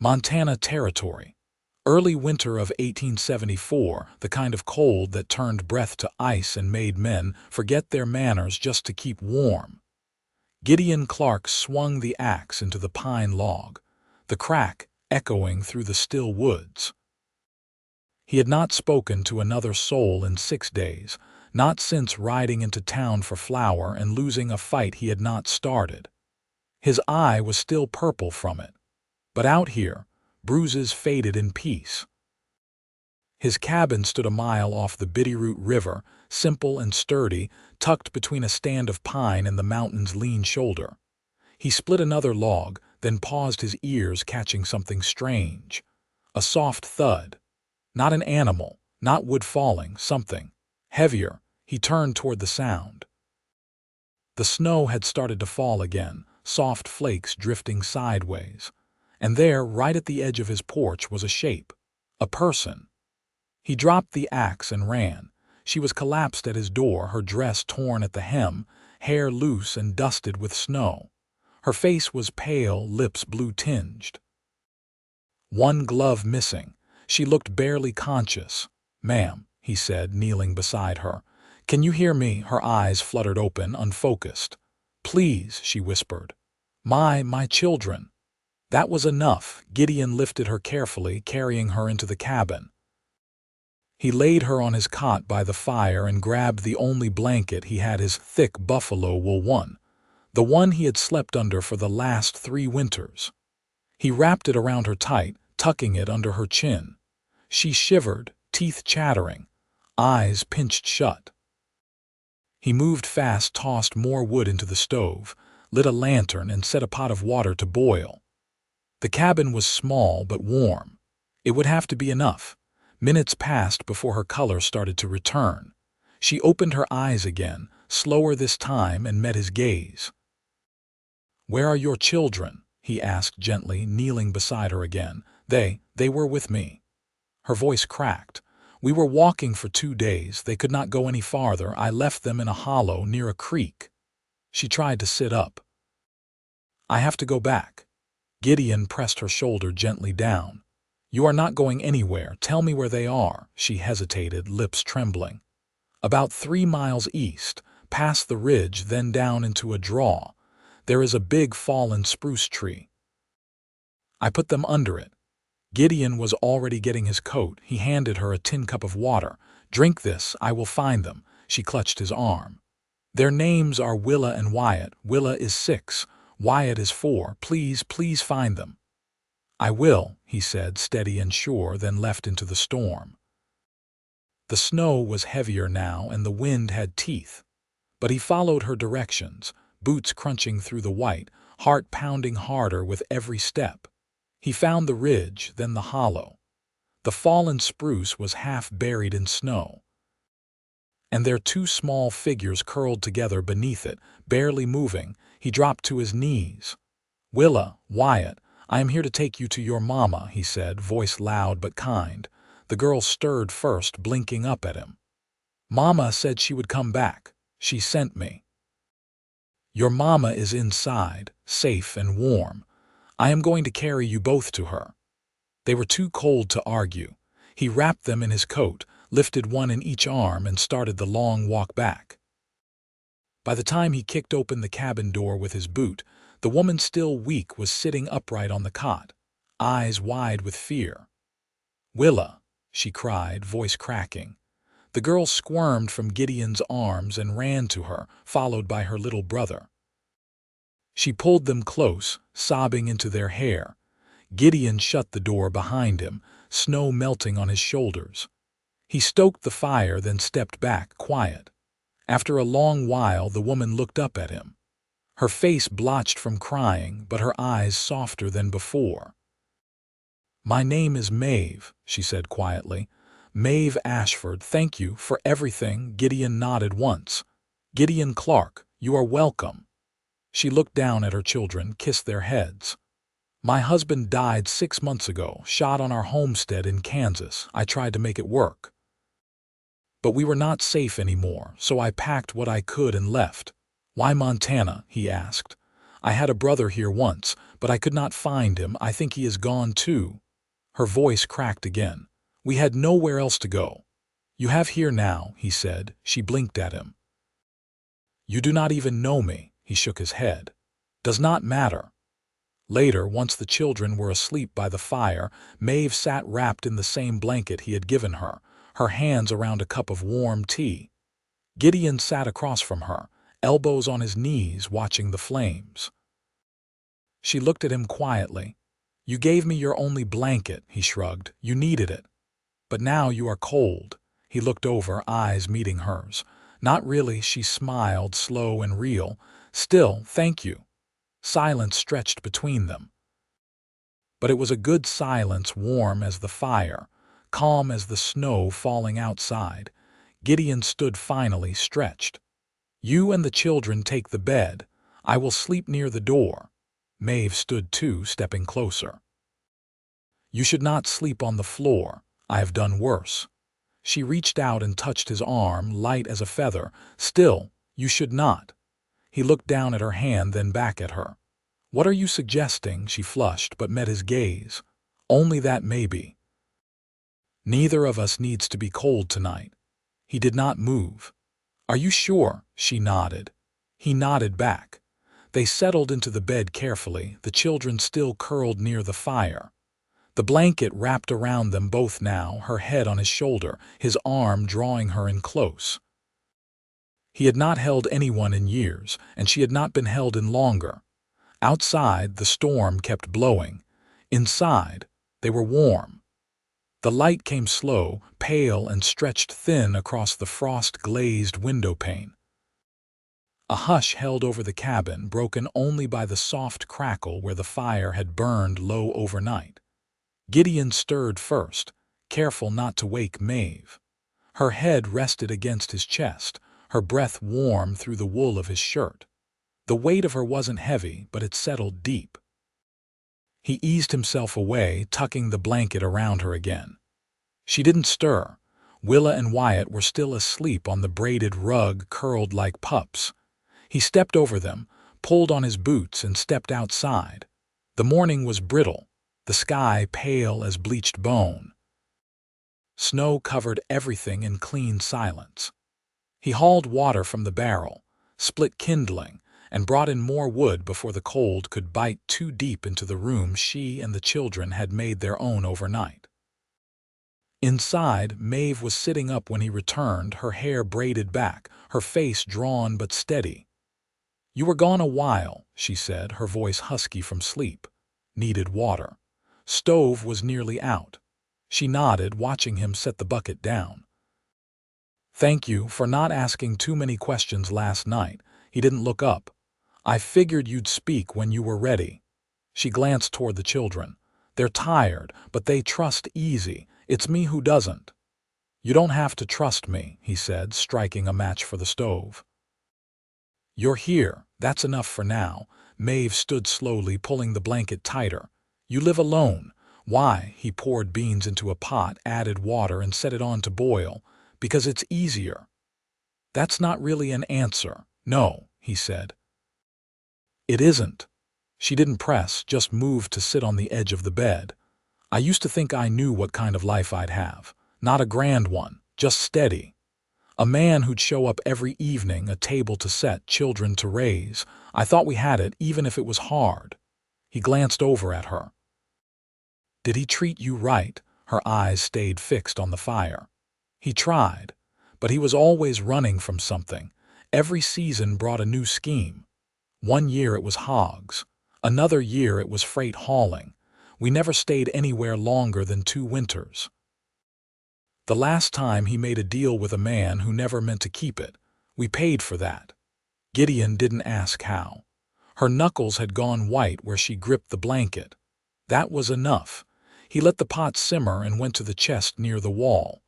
Montana Territory. Early winter of 1874, the kind of cold that turned breath to ice and made men forget their manners just to keep warm. Gideon Clarke swung the axe into the pine log, the crack echoing through the still woods. He had not spoken to another soul in 6 days, not since riding into town for flour and losing a fight he had not started. His eye was still purple from it, but out here, bruises faded in peace. His cabin stood a mile off the Bitterroot River, simple and sturdy, tucked between a stand of pine and the mountain's lean shoulder. He split another log, then paused, his ears catching something strange. A soft thud. Not an animal, not wood falling, something heavier. He turned toward the sound. The snow had started to fall again, soft flakes drifting sideways. And there, right at the edge of his porch, was a shape. A person. He dropped the axe and ran. She was collapsed at his door, her dress torn at the hem, hair loose and dusted with snow. Her face was pale, lips blue-tinged. One glove missing. She looked barely conscious. "Ma'am," he said, kneeling beside her. "Can you hear me?" Her eyes fluttered open, unfocused. "Please," she whispered. My children." That was enough. Gideon lifted her carefully, carrying her into the cabin. He laid her on his cot by the fire and grabbed the only blanket he had, his thick buffalo wool one, the one he had slept under for the last 3 winters. He wrapped it around her tight, tucking it under her chin. She shivered, teeth chattering, eyes pinched shut. He moved fast, tossed more wood into the stove, lit a lantern, and set a pot of water to boil. The cabin was small but warm. It would have to be enough. Minutes passed before her color started to return. She opened her eyes again, slower this time, and met his gaze. "Where are your children?" he asked gently, kneeling beside her again. They were with me." Her voice cracked. "We were walking for 2 days. They could not go any farther. I left them in a hollow near a creek." She tried to sit up. "I have to go back." Gideon pressed her shoulder gently down. "You are not going anywhere. Tell me where they are." She hesitated, lips trembling. "About 3 miles east, past the ridge, then down into a draw. There is a big fallen spruce tree. I put them under it." Gideon was already getting his coat. He handed her a tin cup of water. "Drink this. I will find them." She clutched his arm. "Their names are Willa and Wyatt. Willa is 6. Wyatt is 4. Please find them." "I will," he said, steady and sure, then left into the storm. The snow was heavier now, and the wind had teeth. But he followed her directions, boots crunching through the white, heart pounding harder with every step. He found the ridge, then the hollow. The fallen spruce was half buried in snow, and their 2 small figures curled together beneath it, barely moving. He dropped to his knees. "Willa, Wyatt, I am here to take you to your mama," he said, voice loud but kind. The girl stirred first, blinking up at him. "Mama said she would come back. She sent me." "Your mama is inside, safe and warm. I am going to carry you both to her." They were too cold to argue. He wrapped them in his coat, lifted one in each arm, and started the long walk back. By the time he kicked open the cabin door with his boot, the woman, still weak, was sitting upright on the cot, eyes wide with fear. "Willa," she cried, voice cracking. The girl squirmed from Gideon's arms and ran to her, followed by her little brother. She pulled them close, sobbing into their hair. Gideon shut the door behind him, snow melting on his shoulders. He stoked the fire, then stepped back, quiet. After a long while, the woman looked up at him. Her face blotched from crying, but her eyes softer than before. "My name is Maeve," she said quietly. "Maeve Ashford. Thank you for everything." Gideon nodded once. "Gideon Clarke, you are welcome." She looked down at her children, kissed their heads. "My husband died 6 months ago, shot on our homestead in Kansas. I tried to make it work. But we were not safe anymore, so I packed what I could and left." "Why Montana?" he asked. "I had a brother here once, but I could not find him. I think he is gone too." Her voice cracked again. "We had nowhere else to go." "You have here now," he said. She blinked at him. "You do not even know me." He shook his head. "Does not matter." Later, once the children were asleep by the fire, Maeve sat wrapped in the same blanket he had given her, her hands around a cup of warm tea. Gideon sat across from her, elbows on his knees, watching the flames. She looked at him quietly. "You gave me your only blanket," he shrugged. "You needed it. But now you are cold." He looked over, eyes meeting hers. "Not really," she smiled, slow and real. "Still, thank you." Silence stretched between them. But it was a good silence, warm as the fire, calm as the snow falling outside. Gideon stood finally, stretched. "You and the children take the bed. I will sleep near the door." Maeve stood too, stepping closer. "You should not sleep on the floor. I have done worse." She reached out and touched his arm, light as a feather. "Still, you should not." He looked down at her hand, then back at her. "What are you suggesting?" She flushed, but met his gaze. "Only that maybe. Neither of us needs to be cold tonight." He did not move. "Are you sure?" She nodded. He nodded back. They settled into the bed carefully, the children still curled near the fire. The blanket wrapped around them both now, her head on his shoulder, his arm drawing her in close. He had not held anyone in years, and she had not been held in longer. Outside, the storm kept blowing. Inside, they were warm. The light came slow, pale and stretched thin across the frost-glazed windowpane. A hush held over the cabin, broken only by the soft crackle where the fire had burned low overnight. Gideon stirred first, careful not to wake Maeve. Her head rested against his chest, her breath warm through the wool of his shirt. The weight of her wasn't heavy, but it settled deep. He eased himself away, tucking the blanket around her again. She didn't stir. Willa and Wyatt were still asleep on the braided rug, curled like pups. He stepped over them, pulled on his boots, and stepped outside. The morning was brittle, the sky pale as bleached bone. Snow covered everything in clean silence. He hauled water from the barrel, split kindling, and brought in more wood before the cold could bite too deep into the room she and the children had made their own overnight. Inside, Maeve was sitting up when he returned, her hair braided back, her face drawn but steady. "You were gone a while," she said, her voice husky from sleep. "Needed water. Stove was nearly out." She nodded, watching him set the bucket down. "Thank you for not asking too many questions last night." He didn't look up. "I figured you'd speak when you were ready." She glanced toward the children. "They're tired, but they trust easy. It's me who doesn't." "You don't have to trust me," he said, striking a match for the stove. "You're here. That's enough for now." Maeve stood slowly, pulling the blanket tighter. "You live alone." "Why?" He poured beans into a pot, added water, and set it on to boil. "Because it's easier." "That's not really an answer." "No," he said. "It isn't." She didn't press, just moved to sit on the edge of the bed. "I used to think I knew what kind of life I'd have. Not a grand one, just steady. A man who'd show up every evening, a table to set, children to raise. I thought we had it, even if it was hard." He glanced over at her. "Did he treat you right?" Her eyes stayed fixed on the fire. "He tried, but he was always running from something. Every season brought a new scheme. One year it was hogs. Another year it was freight hauling. We never stayed anywhere longer than 2 winters. The last time he made a deal with a man who never meant to keep it. We paid for that." Gideon didn't ask how. Her knuckles had gone white where she gripped the blanket. That was enough. He let the pot simmer and went to the chest near the wall.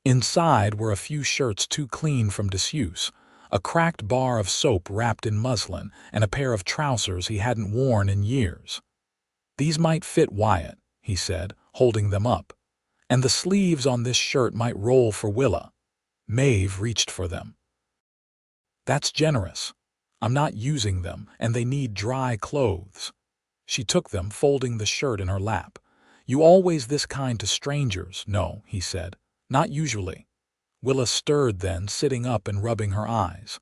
Inside were a few shirts too clean from disuse, a cracked bar of soap wrapped in muslin, and a pair of trousers he hadn't worn in years. "These might fit Wyatt," he said, holding them up. "And the sleeves on this shirt might roll for Willa." Maeve reached for them. "That's generous. I'm not using them, and they need dry clothes." She took them, folding the shirt in her lap. "You always this kind to strangers?" "No," he said. "Not usually." Willa stirred then, sitting up and rubbing her eyes.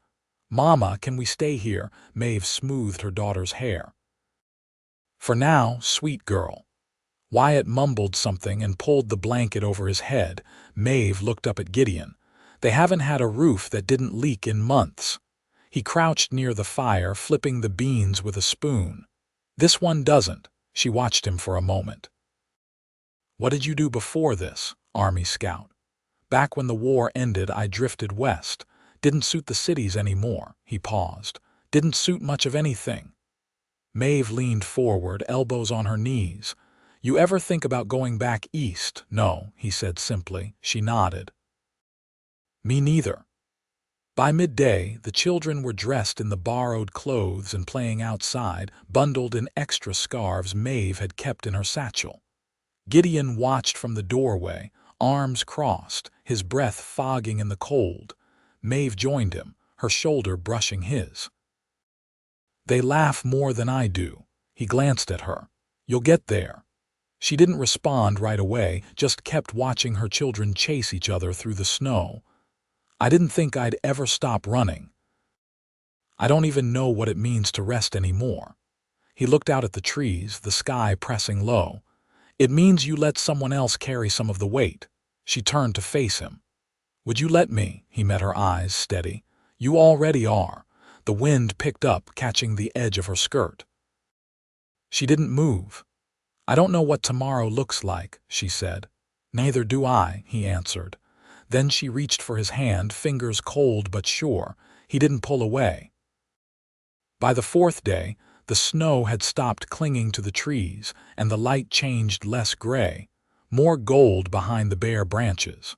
"Mama, can we stay here?" Maeve smoothed her daughter's hair. "For now, sweet girl." Wyatt mumbled something and pulled the blanket over his head. Maeve looked up at Gideon. "They haven't had a roof that didn't leak in months." He crouched near the fire, flipping the beans with a spoon. "This one doesn't." She watched him for a moment. "What did you do before this?" Army Scout. "Back when the war ended, I drifted west. Didn't suit the cities anymore." He paused. "Didn't suit much of anything." Maeve leaned forward, elbows on her knees. "You ever think about going back east?" "No," he said simply. She nodded. "Me neither." By midday, the children were dressed in the borrowed clothes and playing outside, bundled in extra scarves Maeve had kept in her satchel. Gideon watched from the doorway, arms crossed, his breath fogging in the cold. Maeve joined him, her shoulder brushing his. "They laugh more than I do." He glanced at her. "You'll get there." She didn't respond right away, just kept watching her children chase each other through the snow. "I didn't think I'd ever stop running. I don't even know what it means to rest anymore." He looked out at the trees, the sky pressing low. "It means you let someone else carry some of the weight." She turned to face him. "Would you let me?" He met her eyes, steady. "You already are." The wind picked up, catching the edge of her skirt. She didn't move. "I don't know what tomorrow looks like," she said. "Neither do I," he answered. Then she reached for his hand, fingers cold but sure. He didn't pull away. By the fourth day, the snow had stopped clinging to the trees, and the light changed less gray, more gold behind the bare branches.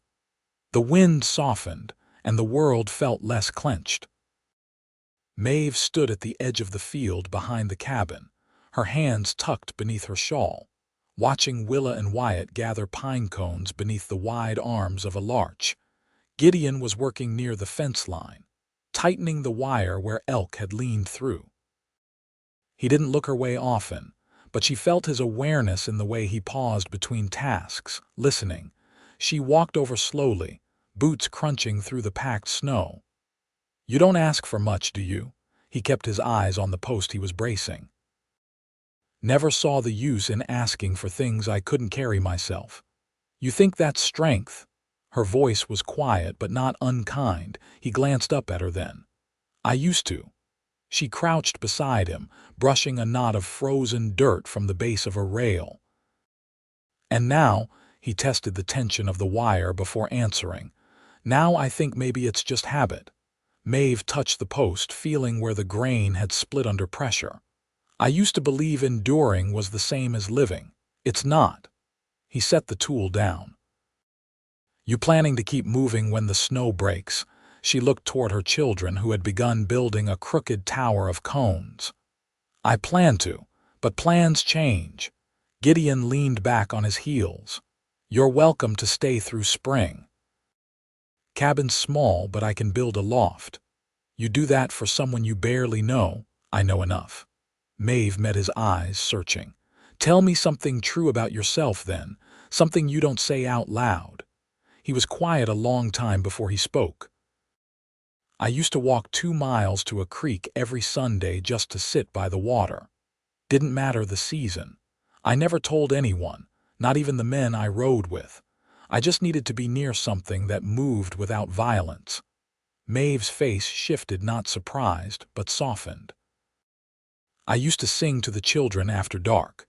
The wind softened, and the world felt less clenched. Maeve stood at the edge of the field behind the cabin, her hands tucked beneath her shawl, watching Willa and Wyatt gather pine cones beneath the wide arms of a larch. Gideon was working near the fence line, tightening the wire where elk had leaned through. He didn't look her way often, but she felt his awareness in the way he paused between tasks, listening. She walked over slowly, boots crunching through the packed snow. "You don't ask for much, do you?" He kept his eyes on the post he was bracing. "Never saw the use in asking for things I couldn't carry myself." "You think that's strength?" Her voice was quiet but not unkind. He glanced up at her then. "I used to." She crouched beside him, brushing a knot of frozen dirt from the base of a rail. "And now," he tested the tension of the wire before answering, "now I think maybe it's just habit." Maeve touched the post, feeling where the grain had split under pressure. "I used to believe enduring was the same as living. It's not." He set the tool down. "You planning to keep moving when the snow breaks?" She looked toward her children, who had begun building a crooked tower of cones. "I plan to, but plans change." Gideon leaned back on his heels. "You're welcome to stay through spring. Cabin's small, but I can build a loft." "You do that for someone you barely know." "I know enough." Maeve met his eyes, searching. "Tell me something true about yourself then, something you don't say out loud." He was quiet a long time before he spoke. "I used to walk 2 miles to a creek every Sunday just to sit by the water. Didn't matter the season. I never told anyone, not even the men I rode with. I just needed to be near something that moved without violence." Maeve's face shifted, not surprised, but softened. "I used to sing to the children after dark.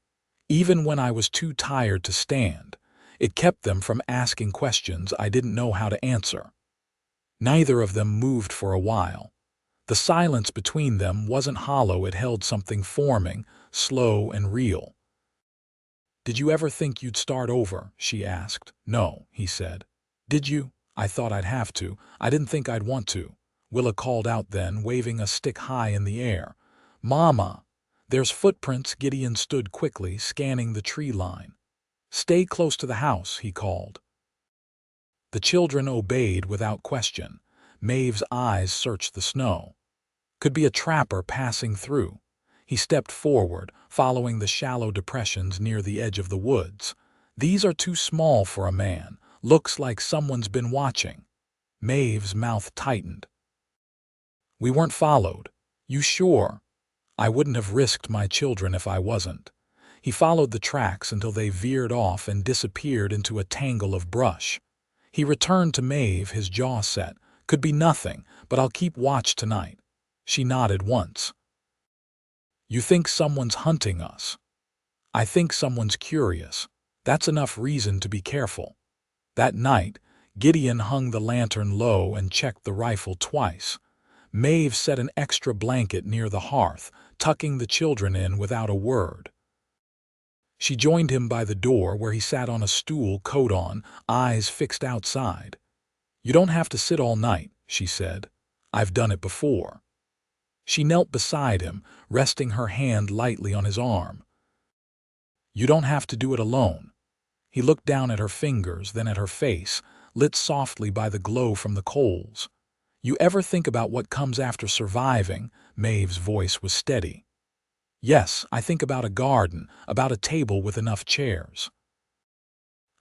Even when I was too tired to stand, it kept them from asking questions I didn't know how to answer." Neither of them moved for a while. The silence between them wasn't hollow, it held something forming, slow and real. "Did you ever think you'd start over?" she asked. "No," he said. "Did you?" "I thought I'd have to. I didn't think I'd want to." Willa called out then, waving a stick high in the air. "Mama!" "There's footprints." Gideon stood quickly, scanning the tree line. "Stay close to the house," he called. The children obeyed without question. Maeve's eyes searched the snow. "Could be a trapper passing through." He stepped forward, following the shallow depressions near the edge of the woods. "These are too small for a man. Looks like someone's been watching." Maeve's mouth tightened. "We weren't followed." "You sure?" "I wouldn't have risked my children if I wasn't." He followed the tracks until they veered off and disappeared into a tangle of brush. He returned to Maeve, his jaw set. "Could be nothing, but I'll keep watch tonight." She nodded once. "You think someone's hunting us?" "I think someone's curious. That's enough reason to be careful." That night, Gideon hung the lantern low and checked the rifle twice. Maeve set an extra blanket near the hearth, tucking the children in without a word. She joined him by the door where he sat on a stool, coat on, eyes fixed outside. "You don't have to sit all night," she said. "I've done it before." She knelt beside him, resting her hand lightly on his arm. "You don't have to do it alone." He looked down at her fingers, then at her face, lit softly by the glow from the coals. "You ever think about what comes after surviving?" Maeve's voice was steady. "Yes, I think about a garden, about a table with enough chairs.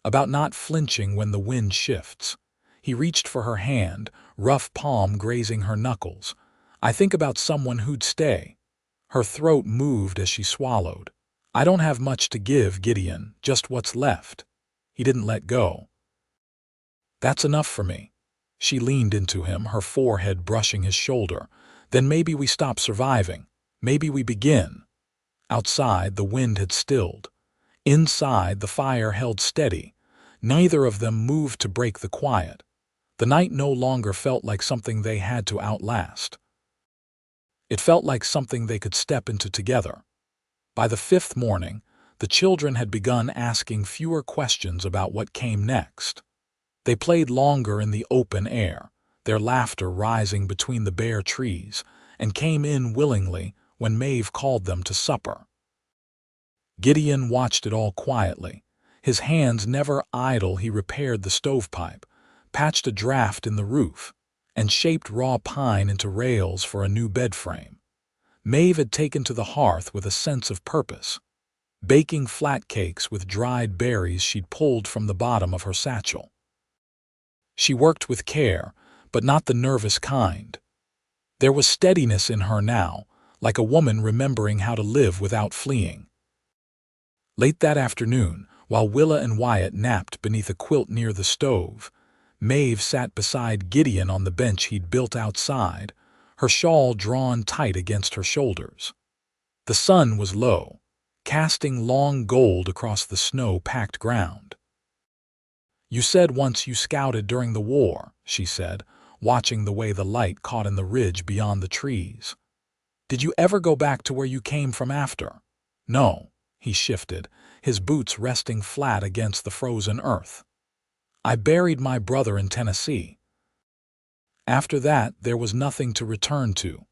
About not flinching when the wind shifts." He reached for her hand, rough palm grazing her knuckles. "I think about someone who'd stay." Her throat moved as she swallowed. "I don't have much to give, Gideon, just what's left." He didn't let go. "That's enough for me." She leaned into him, her forehead brushing his shoulder. "Then maybe we stop surviving. Maybe we begin." Outside, the wind had stilled. Inside, the fire held steady. Neither of them moved to break the quiet. The night no longer felt like something they had to outlast. It felt like something they could step into together. By the fifth morning, the children had begun asking fewer questions about what came next. They played longer in the open air, their laughter rising between the bare trees, and came in willingly when Maeve called them to supper. Gideon watched it all quietly. His hands never idle, he repaired the stovepipe, patched a draft in the roof, and shaped raw pine into rails for a new bed frame. Maeve had taken to the hearth with a sense of purpose, baking flat cakes with dried berries she'd pulled from the bottom of her satchel. She worked with care, but not the nervous kind. There was steadiness in her now, like a woman remembering how to live without fleeing. Late that afternoon, while Willa and Wyatt napped beneath a quilt near the stove, Maeve sat beside Gideon on the bench he'd built outside, her shawl drawn tight against her shoulders. The sun was low, casting long gold across the snow-packed ground. "You said once you scouted during the war," she said, watching the way the light caught in the ridge beyond the trees. "Did you ever go back to where you came from after?" "No." He shifted, his boots resting flat against the frozen earth. "I buried my brother in Tennessee." After that, there was nothing to return to.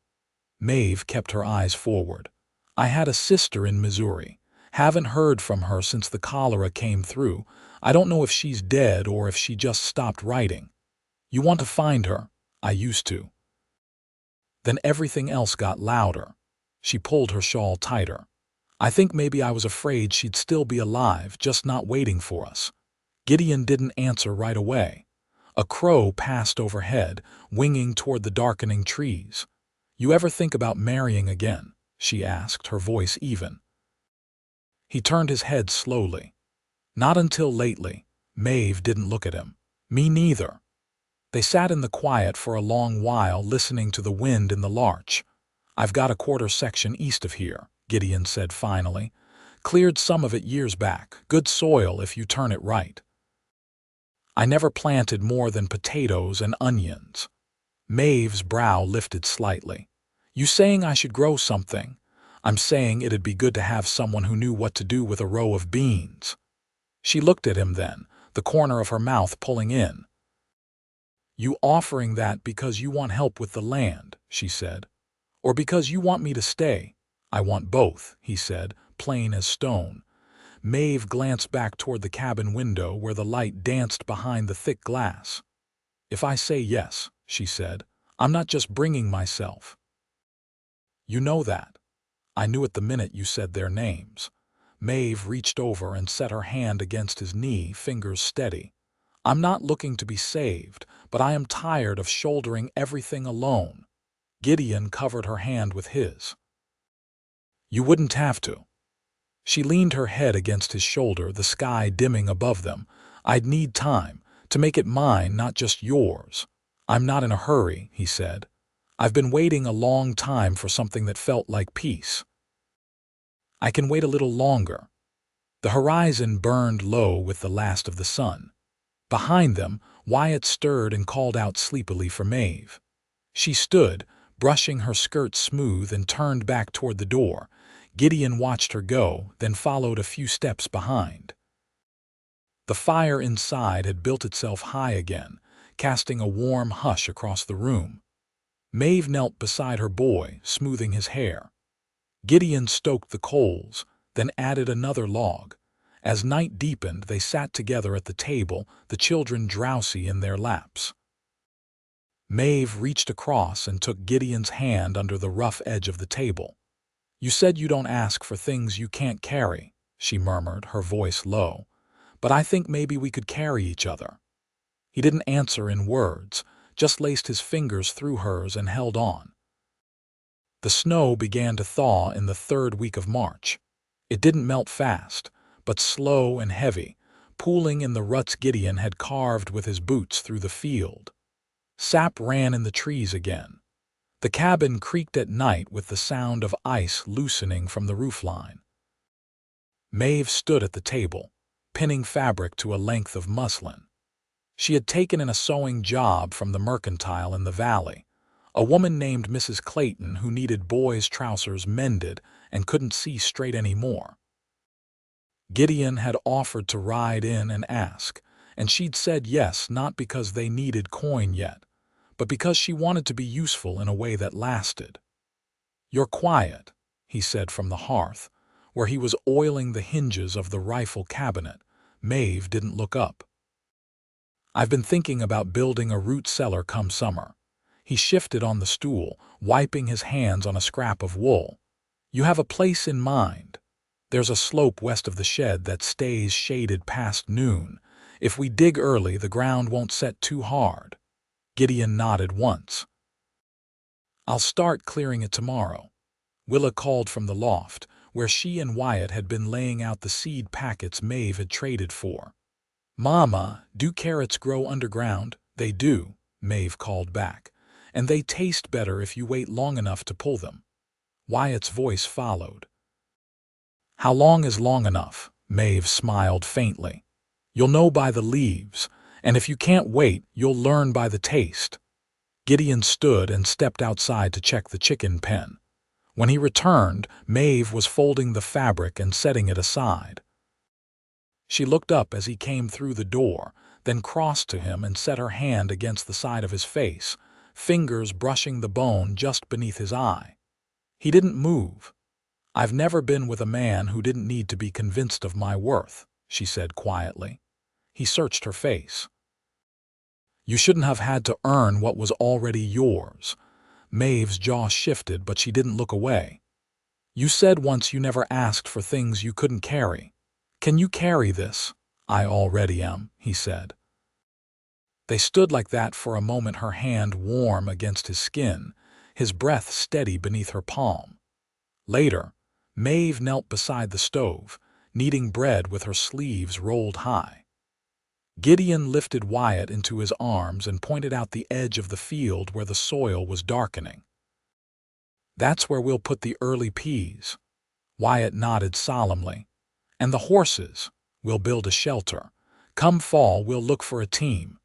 Maeve kept her eyes forward. "I had a sister in Missouri. Haven't heard from her since the cholera came through. I don't know if she's dead or if she just stopped writing." "You want to find her?" "I used to." Then everything else got louder. She pulled her shawl tighter. "I think maybe I was afraid she'd still be alive, just not waiting for us." Gideon didn't answer right away. A crow passed overhead, winging toward the darkening trees. "You ever think about marrying again?" she asked, her voice even. He turned his head slowly. "Not until lately." Maeve didn't look at him. "Me neither." They sat in the quiet for a long while, listening to the wind in the larch. "I've got a quarter section east of here," Gideon said finally. "Cleared some of it years back. Good soil if you turn it right. I never planted more than potatoes and onions." Maeve's brow lifted slightly. "You saying I should grow something?" "I'm saying it'd be good to have someone who knew what to do with a row of beans." She looked at him then, the corner of her mouth pulling in. "You offering that because you want help with the land," she said. "Or because you want me to stay?" "I want both," he said, plain as stone. Maeve glanced back toward the cabin window where the light danced behind the thick glass. "If I say yes," she said, "I'm not just bringing myself. You know that." I knew it the minute you said their names." Maeve reached over and set her hand against his knee, fingers steady. "I'm not looking to be saved, but I am tired of shouldering everything alone." Gideon covered her hand with his. "You wouldn't have to." She leaned her head against his shoulder, the sky dimming above them. "I'd need time to make it mine, not just yours." "I'm not in a hurry," he said. "I've been waiting a long time for something that felt like peace." "I can wait a little longer." The horizon burned low with the last of the sun. Behind them, Wyatt stirred and called out sleepily for Maeve. She stood, brushing her skirt smooth, and turned back toward the door. Gideon watched her go, then followed a few steps behind. The fire inside had built itself high again, casting a warm hush across the room. Maeve knelt beside her boy, smoothing his hair. Gideon stoked the coals, then added another log. As night deepened, they sat together at the table, the children drowsy in their laps. Maeve reached across and took Gideon's hand under the rough edge of the table. "You said you don't ask for things you can't carry," she murmured, her voice low. "But I think maybe we could carry each other." He didn't answer in words, just laced his fingers through hers and held on. The snow began to thaw in the third week of March. It didn't melt fast, but slow and heavy, pooling in the ruts Gideon had carved with his boots through the field. Sap ran in the trees again. The cabin creaked at night with the sound of ice loosening from the roofline. Maeve stood at the table, pinning fabric to a length of muslin. She had taken in a sewing job from the mercantile in the valley, a woman named Mrs. Clayton who needed boys' trousers mended and couldn't see straight anymore. Gideon had offered to ride in and ask, and she'd said yes, not because they needed coin yet, but because she wanted to be useful in a way that lasted. "You're quiet," he said from the hearth, where he was oiling the hinges of the rifle cabinet. Maeve didn't look up. "I've been thinking about building a root cellar come summer." He shifted on the stool, wiping his hands on a scrap of wool. "You have a place in mind. There's a slope west of the shed that stays shaded past noon. If we dig early, the ground won't set too hard." Gideon nodded once. "I'll start clearing it tomorrow." Willa called from the loft, where she and Wyatt had been laying out the seed packets Maeve had traded for. "Mama, do carrots grow underground?" "They do," Maeve called back. "And they taste better if you wait long enough to pull them." Wyatt's voice followed. "How long is long enough?" Maeve smiled faintly. "You'll know by the leaves, and if you can't wait, you'll learn by the taste." Gideon stood and stepped outside to check the chicken pen. When he returned, Maeve was folding the fabric and setting it aside. She looked up as he came through the door, then crossed to him and set her hand against the side of his face, fingers brushing the bone just beneath his eye. He didn't move. "I've never been with a man who didn't need to be convinced of my worth," she said quietly. He searched her face. "You shouldn't have had to earn what was already yours." Maeve's jaw shifted, but she didn't look away. "You said once you never asked for things you couldn't carry. Can you carry this?" "I already am," he said. They stood like that for a moment, her hand warm against his skin, his breath steady beneath her palm. Later, Maeve knelt beside the stove, kneading bread with her sleeves rolled high. Gideon lifted Wyatt into his arms and pointed out the edge of the field where the soil was darkening. "That's where we'll put the early peas." Wyatt nodded solemnly. "And the horses. We'll build a shelter. Come fall, we'll look for a team."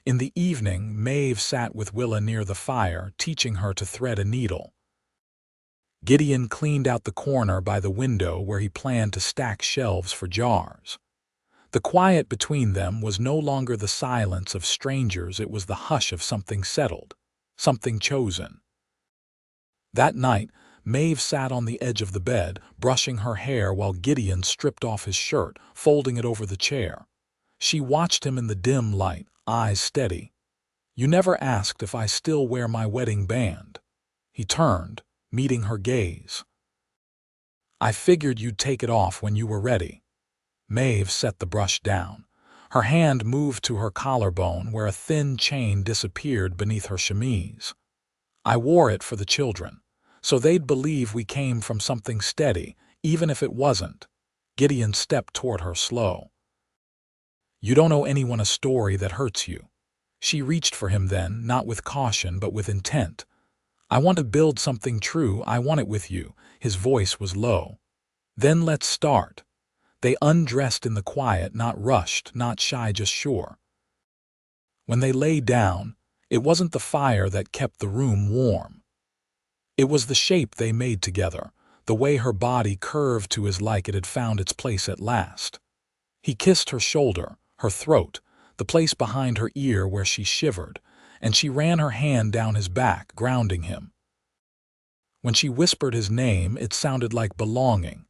In the evening, Maeve sat with Willa near the fire, teaching her to thread a needle. Gideon cleaned out the corner by the window where he planned to stack shelves for jars. The quiet between them was no longer the silence of strangers, it was the hush of something settled, something chosen. That night, Maeve sat on the edge of the bed, brushing her hair while Gideon stripped off his shirt, folding it over the chair. She watched him in the dim light, eyes steady. "You never asked if I still wear my wedding band." He turned, meeting her gaze. I figured you'd take it off when you were ready." Maeve set the brush down. Her hand moved to her collarbone where a thin chain disappeared beneath her chemise. "I wore it for the children, so they'd believe we came from something steady, even if it wasn't." Gideon stepped toward her slow. "You don't owe anyone a story that hurts you." She reached for him then, not with caution but with intent. "I want to build something true. I want it with you." His voice was low. "Then let's start." They undressed in the quiet, not rushed, not shy, just sure. When they lay down, it wasn't the fire that kept the room warm. It was the shape they made together, the way her body curved to his like it had found its place at last. He kissed her shoulder, her throat, the place behind her ear where she shivered, and she ran her hand down his back, grounding him. When she whispered his name, it sounded like belonging.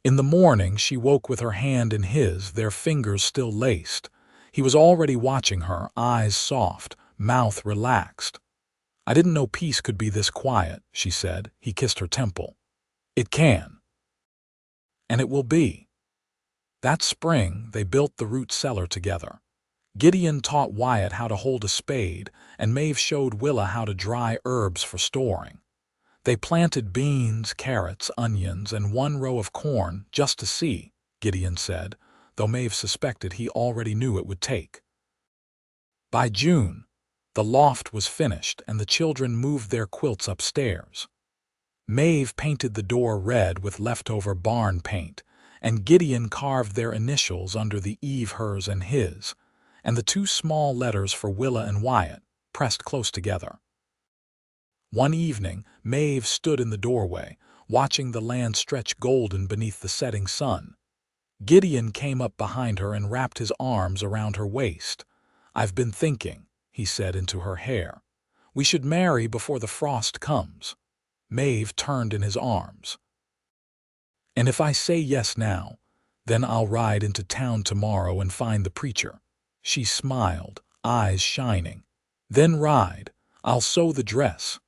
In the morning, she woke with her hand in his, their fingers still laced. He was already watching her, eyes soft, mouth relaxed. "I didn't know peace could be this quiet," she said. He kissed her temple. "It can. And it will be." That spring, they built the root cellar together. Gideon taught Wyatt how to hold a spade, and Maeve showed Willa how to dry herbs for storing. They planted beans, carrots, onions, and one row of corn just to see, Gideon said, though Maeve suspected he already knew it would take. By June, the loft was finished and the children moved their quilts upstairs. Maeve painted the door red with leftover barn paint, and Gideon carved their initials under the Eve, hers, and his, and the two small letters for Willa and Wyatt, pressed close together. One evening, Maeve stood in the doorway, watching the land stretch golden beneath the setting sun. Gideon came up behind her and wrapped his arms around her waist. "I've been thinking," he said into her hair. "We should marry before the frost comes." Maeve turned in his arms. "And if I say yes now, then I'll ride into town tomorrow and find the preacher." She smiled, eyes shining. "Then ride. I'll sew the dress."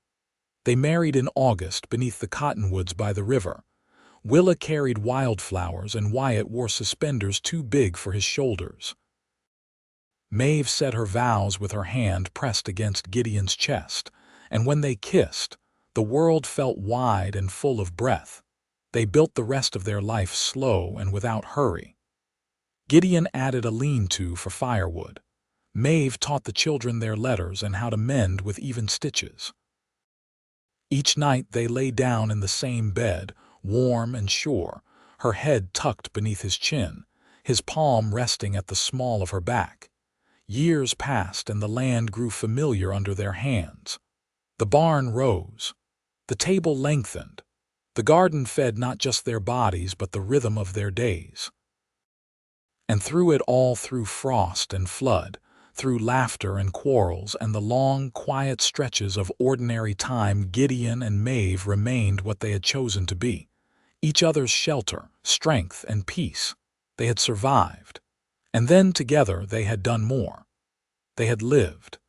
They married in August beneath the cottonwoods by the river. Willa carried wildflowers and Wyatt wore suspenders too big for his shoulders. Maeve said her vows with her hand pressed against Gideon's chest, and when they kissed, the world felt wide and full of breath. They built the rest of their life slow and without hurry. Gideon added a lean-to for firewood. Maeve taught the children their letters and how to mend with even stitches. Each night they lay down in the same bed, warm and sure, her head tucked beneath his chin, his palm resting at the small of her back. Years passed and the land grew familiar under their hands. The barn rose. The table lengthened. The garden fed not just their bodies but the rhythm of their days. And through it all, through frost and flood, through laughter and quarrels and the long, quiet stretches of ordinary time, Gideon and Maeve remained what they had chosen to be, each other's shelter, strength, and peace. They had survived. And then together they had done more. They had lived.